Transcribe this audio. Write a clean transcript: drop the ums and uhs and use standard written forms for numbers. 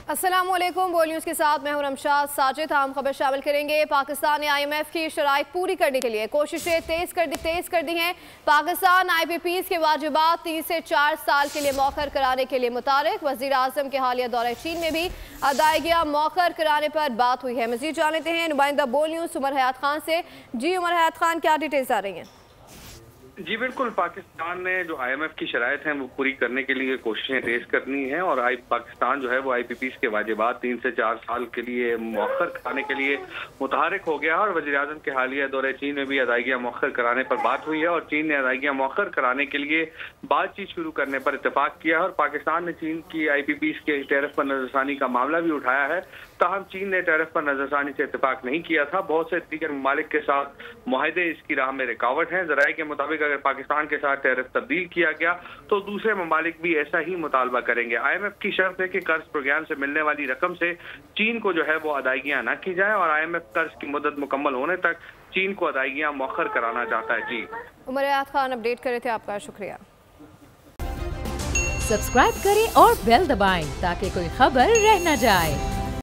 अस्सलामुअलैकुम। बोल न्यूज़ के साथ मैं हूं रमशाद साजिद। हम खबर शामिल करेंगे। पाकिस्तान ने IMF की शराइत पूरी करने के लिए कोशिशें तेज़ कर दी हैं। पाकिस्तान IPPs के वाजिबात 3 से 4 साल के लिए मौखर कराने के लिए मुतारिक। वज़ीर आज़म के हालिया दौरे चीन में भी अदायगियाँ मौखर कराने पर बात हुई है। मज़ीद जान लेते हैं नुमाइंदा बोल न्यूज़ उमर हयात खान से। जी उमर हयात खान, क्या डिटेल्स आ रही हैं? जी बिल्कुल, पाकिस्तान ने जो IMF की शराइत हैं वो पूरी करने के लिए कोशिशें तेज करनी है और पाकिस्तान जो है वो IPPs के वाजिबात 3 से 4 साल के लिए मौखर कराने के लिए मुतहरिक हो गया और वज़ीर आज़म के हालिया दौरे चीन में भी अदायगियाँ मौखर कराने पर बात हुई है और चीन ने अदायगियाँ मौखर कराने के लिए बातचीत शुरू करने पर इत्तेफाक किया है और पाकिस्तान ने चीन की IPPs के टैरिफ पर नजरसानी का मामला भी उठाया है। ताहम चीन ने टैरिफ पर नजरसानी से इत्तेफाक नहीं किया था। बहुत से दीगर ममालिक के साथ मुआहदे इसकी राह में रुकावट हैं। ज़राए के मुताबिक अगर पाकिस्तान के साथ टैरिफ तब्दील किया गया तो दूसरे ममालिक भी ऐसा ही मुतालबा करेंगे। IMF की शर्त है कि कर्ज प्रोग्राम से मिलने वाली रकम से चीन को जो है वो अदायगियाँ न की जाए और IMF कर्ज की मुद्दत मुकम्मल होने तक चीन को अदायगियाँ मौखर कराना चाहता है। जी उमर हयात खान अपडेट करे थे, आपका शुक्रिया। सब्सक्राइब करें और बेल दबाएं ताकि कोई खबर रह न जाए।